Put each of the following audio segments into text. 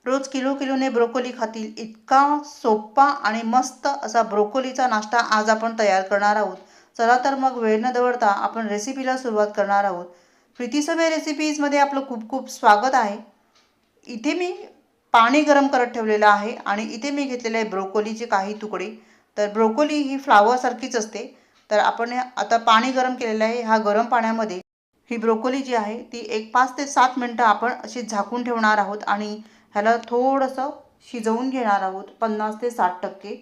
रोज किलोने ब्रोकोली खातील इतका सोपा आणि मस्त असा ब्रोकोलीचा नाश्ता आज आपण तयार करणार आहोत. चला तर मग वेळ न दवडता आपण रेसिपीला सुरुवात करणार आहोत. प्रीतीसमय रेसिपीजमध्ये आपलं खूप खूप स्वागत आहे. इथे मी पाणी गरम करत ठेवलेलं आहे आणि इथे मी घेतलेले आहे ब्रोकोलीचे काही तुकडे. तर ब्रोकोली ही फ्लावरसारखीच असते. तर आपण आता पाणी गरम केलेलं आहे. ह्या गरम पाण्यामध्ये ही ब्रोकोली जी आहे ती एक 5 ते 7 मिनटं आपण अशी झाकून ठेवणार आहोत आणि ह्याला थोडंसं शिजवून घेणार आहोत 50 ते 60%.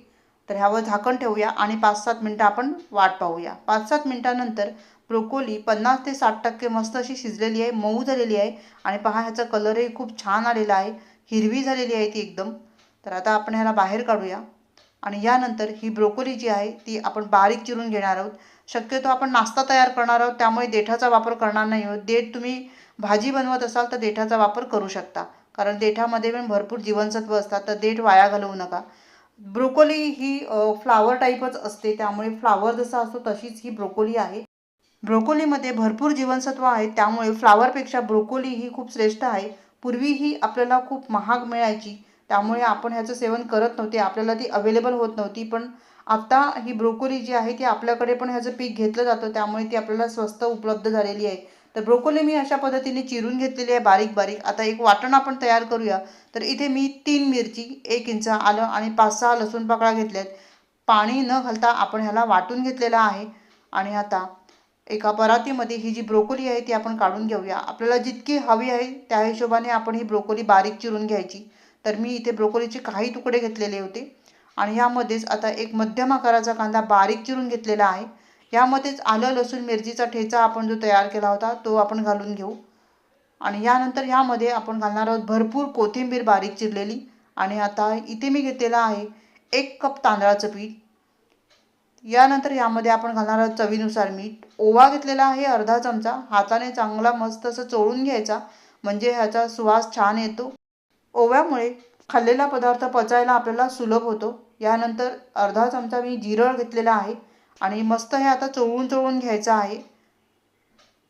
तर ह्यावर झाकण ठेवूया आणि 5-7 मिनटं आपण वाट पाहूया. 5-7 मिनटानंतर ब्रोकोली 50 ते 60% मस्त अशी शिजलेली आहे, मऊ झालेली आहे आणि पहा ह्याचा कलरही खूप छान आलेला आहे, हिरवी झालेली आहे ती एकदम. तर आता आपण ह्याला बाहेर काढूया आणि यानंतर ही ब्रोकोली जी आहे ती आपण बारीक चिरून घेणार आहोत. शक्यतो आपण नाश्ता तयार करणार आहोत त्यामुळे देठाचा वापर करणार नाही आहोत. देठ तुम्ही भाजी बनवत असाल तर देठाचा वापर करू शकता, कारण देठामध्ये पण भरपूर जीवनसत्व असतात, तर देठ वाया घालवू नका. ब्रोकोली ही फ्लावर टाईपच असते, त्यामुळे फ्लावर जसा असतो तशीच ही ब्रोकोली आहे. ब्रोकोलीमध्ये भरपूर जीवनसत्व आहेत, त्यामुळे फ्लावरपेक्षा ब्रोकोली ही खूप श्रेष्ठ आहे. पूर्वी ही आपल्याला खूप महाग मिळायची, त्यामुळे आपण ह्याचं सेवन करत नव्हते, आपल्याला ती अवेलेबल होत नव्हती. पण आता ही ब्रोकोली जी आहे ती आपल्याकडे पण ह्याचं पीक घेतलं जातं, त्यामुळे ती आपल्याला स्वस्त उपलब्ध झालेली आहे. तर ब्रोकोली मी अशा पद्धतीने चिरून घेतलेली आहे बारीक बारीक. आता एक वाटण आपण तयार करूया. तर इथे मी 3 मिरची, 1 इंच आलं आणि 5-6 लसूण पाकळ्या घेतल्यात. पाणी न घालता आपण ह्याला वाटून घेतलेलं आहे. आणि आता एका परातीमध्ये ही जी ब्रोकोली आहे ती आपण काढून घेऊया. आपल्याला जितकी हवी आहे त्या हिशोबाने आपण ही ब्रोकोली बारीक चिरून घ्यायची. तर मी इथे ब्रोकोलीचे काही तुकडे घेतलेले होते आणि ह्यामध्येच आता एक मध्यम आकाराचा कांदा बारीक चिरून घेतलेला आहे. यामध्येच आलं लसूण मिरचीचा ठेचा आपण जो तयार केला होता तो आपण घालून घेऊ आणि यानंतर ह्यामध्ये आपण घालणार आहोत भरपूर कोथिंबीर बारीक चिरलेली. आणि आता इथे मी घेतलेला आहे 1 कप तांदळाचं पीठ. यानंतर यामध्ये आपण घालणार आहोत चवीनुसार मीठ. ओवा घेतलेला आहे अर्धा चमचा, हाताने चांगला मस्त असं चोळून घ्यायचा, म्हणजे ह्याचा सुवास छान येतो. ओव्यामुळे खाल्लेला पदार्थ पचायला आपल्याला सुलभ होतो. यानंतर अर्धा चमचा मी जिरं घेतलेला आहे आणि मस्त हे आता चोळून चोळून घ्यायचं आहे,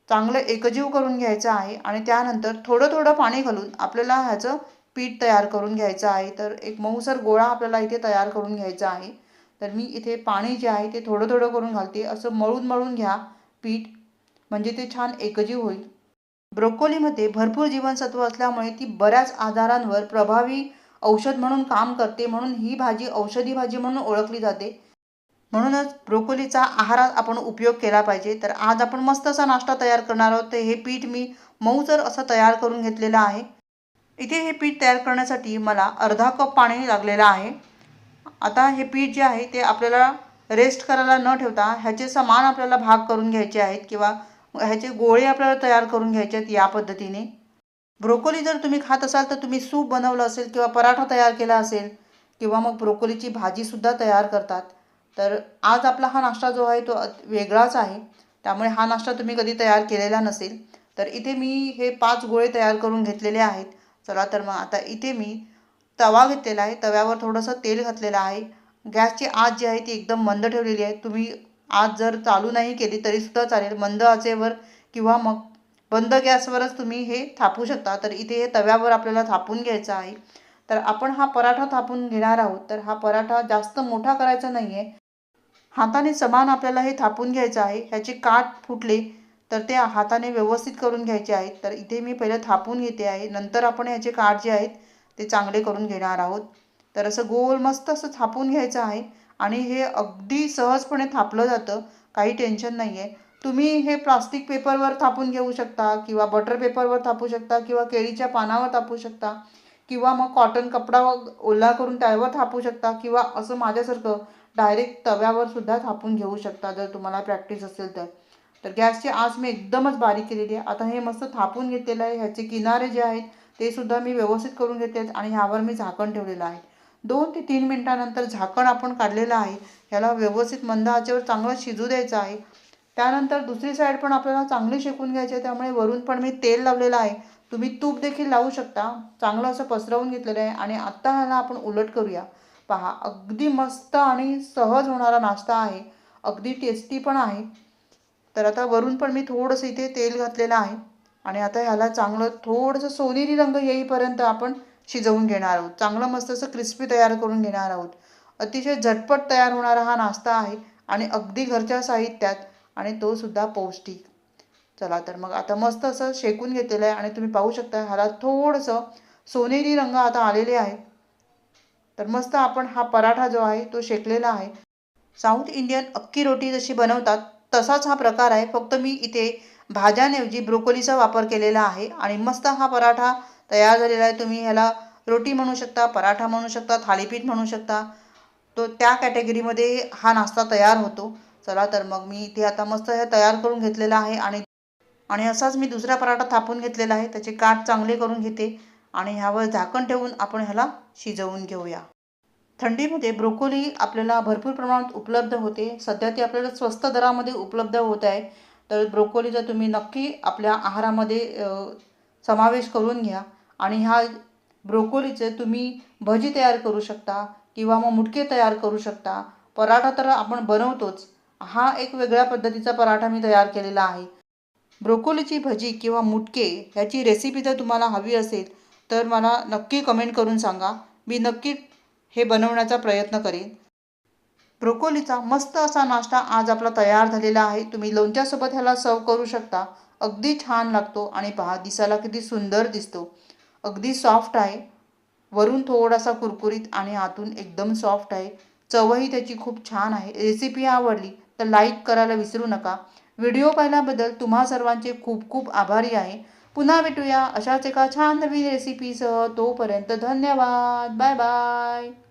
चांगलं एकजीव करून घ्यायचं आहे. आणि त्यानंतर थोडं थोडं पाणी घालून आपल्याला ह्याचं पीठ तयार करून घ्यायचं आहे. तर एक मऊसर गोळा आपल्याला इथे तयार करून घ्यायचा आहे. तर मी इथे पाणी जे आहे ते थोडं थोडं करून घालते. असं मळून मळून घ्या पीठ, म्हणजे ते छान एकजीव होईल. ब्रोकोलीमध्ये भरपूर जीवनसत्व असल्यामुळे ती बऱ्याच आजारांवर प्रभावी औषध म्हणून काम करते, म्हणून ही भाजी औषधी भाजी म्हणून ओळखली जाते. म्हणूनच ब्रोकोलीचा आहारात आपण उपयोग केला पाहिजे. तर आज आपण मस्त असा नाश्ता तयार करणार आहोत. तर हे पीठ मी मऊसर असं तयार करून घेतलेलं आहे. इथे हे पीठ तयार करण्यासाठी मला अर्धा कप पाणी लागलेलं आहे. आता हे पीठ जे आहे ते आपल्याला रेस्ट करायला न ठेवता ह्याचे समान आपल्याला भाग करून घ्यायचे आहेत किंवा ह्याचे गोळे आपल्याला तयार करून घ्यायचे आहेत या पद्धतीने. ब्रोकोली जर तुम्ही खात असाल तर तुम्ही सूप बनवलं असेल किंवा पराठा तयार केला असेल किंवा मग ब्रोकोलीची भाजीसुद्धा तयार करतात. तर आज आपला हा नाश्ता जो आहे तो वेगळाच आहे, त्यामुळे हा नाश्ता तुम्ही कधी तयार केलेला नसेल. तर इथे मी हे 5 गोळे तयार करून घेतलेले आहेत. चला तर मग आता इथे मी तवा घेतलेला आहे, तव्यावर थोडंसं तेल घातलेलं आहे. गॅसची आच जी आहे ती एकदम मंद ठेवलेली आहे. तुम्ही आच जर चालू नाही केली तरीसुद्धा चालेल, मंद आचेवर किंवा मग बंद गॅसवरच तुम्ही हे थापू शकता. तर इथे हे तव्यावर आपल्याला थापून घ्यायचं आहे. तर आपण हा पराठा थापून घेणार आहोत. तर हा पराठा जास्त मोठा करायचा नाही आहे, हाताने समान आपल्याला हे थापून घ्यायचं आहे. ह्याचे काठ फुटले तर ते हाताने व्यवस्थित करून घ्यायचे आहेत. तर इथे मी पहिलं थापून घेते आहे, नंतर आपण ह्याचे काठ जे आहेत ते चांगले करून घेणार आहोत. तर असं गोल मस्त असं थापून घ्यायचं आहे आणि हे अगदी सहजपणे थापलं जातं, काही टेन्शन नाही आहे. तुम्ही हे प्लास्टिक पेपरवर थापून घेऊ शकता किंवा बटर पेपरवर थापू शकता किंवा केळीच्या पानावर थापू शकता किंवा मग कॉटन कपडा ओला करून त्यावर थापू शकता किंवा असं माझ्यासारखं डायरेक्ट तव्यावर सुद्धा थापून घेऊ शकता जर तुम्हाला प्रॅक्टिस असेल तर. तर गॅसची आच मी एकदमच बारीक केलेली आहे. आता हे मस्त थापून घेतलेलं आहे. ह्याचे किनारे जे आहेत ते सुद्धा मी व्यवस्थित करून घेतले आहेत आणि ह्यावर मी झाकण ठेवलेलं आहे. 2 ते 3 मिनिटानंतर झाकण आपण काढलेलं आहे. ह्याला व्यवस्थित मंद आचेवर चांगलं शिजू द्यायचं आहे. त्यानंतर दुसरी साईड पण आपल्याला चांगली शेकून घ्यायची आहे, त्यामुळे वरून पण मी तेल लावलेलं आहे. तुम्ही तूप देखील लावू शकता. चांगलं असं पसरवून घेतलेलं आहे आणि आत्ता ह्याला आपण उलट करूया. पहा अगदी मस्त आणि सहज होणारा नाश्ता आहे, अगदी टेस्टी पण आहे. तर आता वरून पण मी थोडंसं इथे तेल घातलेलं आहे आणि आता ह्याला चांगलं थोडंसं सोनेरी रंग येईपर्यंत आपण शिजवून घेणार आहोत. चांगलं मस्त असं क्रिस्पी तयार करून घेणार आहोत. अतिशय झटपट तयार होणारा हा नाश्ता आहे आणि अगदी घरच्या साहित्यात आणि तो सुद्धा पौष्टिक. चला तर मग आता मस्त असं शेकून घेतलेलं आहे आणि तुम्ही पाहू शकता ह्याला थोडंसं सोनेरी रंग आता आलेले आहे. तर मस्त आपण हा पराठा जो आहे तो शेकलेला आहे. साऊथ इंडियन अख्खी रोटी जशी बनवतात तसाच हा प्रकार आहे, फक्त मी इथे भाज्यांऐवजी ब्रोकोलीचा वापर केलेला आहे आणि मस्त हा पराठा तयार झालेला आहे. तुम्ही ह्याला रोटी म्हणू शकता, पराठा म्हणू शकता, थालीपीठ म्हणू शकता. तो त्या कॅटेगरीमध्ये हा नाश्ता तयार होतो. चला तर मग मी इथे आता मस्त हे तयार करून घेतलेला आहे आणि आणि असाच मी दुसरा पराठा थापून घेतलेला आहे. त्याचे काठ चांगले करून घेते आणि ह्यावर झाकण ठेवून आपण ह्याला शिजवून घेऊया. थंडीमध्ये ब्रोकोली आपल्याला भरपूर प्रमाणात उपलब्ध होते. सध्या ती आपल्याला स्वस्त दरामध्ये उपलब्ध होत आहे. तर ब्रोकोलीचा तुम्ही नक्की आपल्या आहारामध्ये समावेश करून घ्या आणि ह्या ब्रोकोलीचे तुम्ही भजी तयार करू शकता किंवा मग मुटके तयार करू शकता. पराठा तर आपण बनवतोच. हा एक वेगळ्या पद्धतीचा पराठा मी तयार केलेला आहे. ब्रोकोलीची भजी किंवा मुटके ह्याची रेसिपी जर तुम्हाला हवी असेल तर मला नक्की कमेंट करून सांगा. मी नक्की हे बनवण्याचा प्रयत्न करेन. ब्रोकोलीचा मस्त असा नाश्ता आज आपला तयार झालेला आहे. तुम्ही लोणच्यासोबत ह्याला सर्व करू शकता. अगदी छान लागतो आणि पहा दिसायला किती सुंदर दिसतो. अगदी सॉफ्ट आहे. वरून थोडासा कुरकुरीत आणि आतून एकदम सॉफ्ट आहे. चवही त्याची खूप छान आहे. रेसिपी आवडली तर लाईक करायला विसरू नका. व्हिडिओ पाहिल्याबद्दल तुम्हा सर्वांचे खूप खूप आभारी आहे. पुन्हा भेटूया अशाच एका छान नवीन रेसिपीसह. तोपर्यंत धन्यवाद. Bye bye.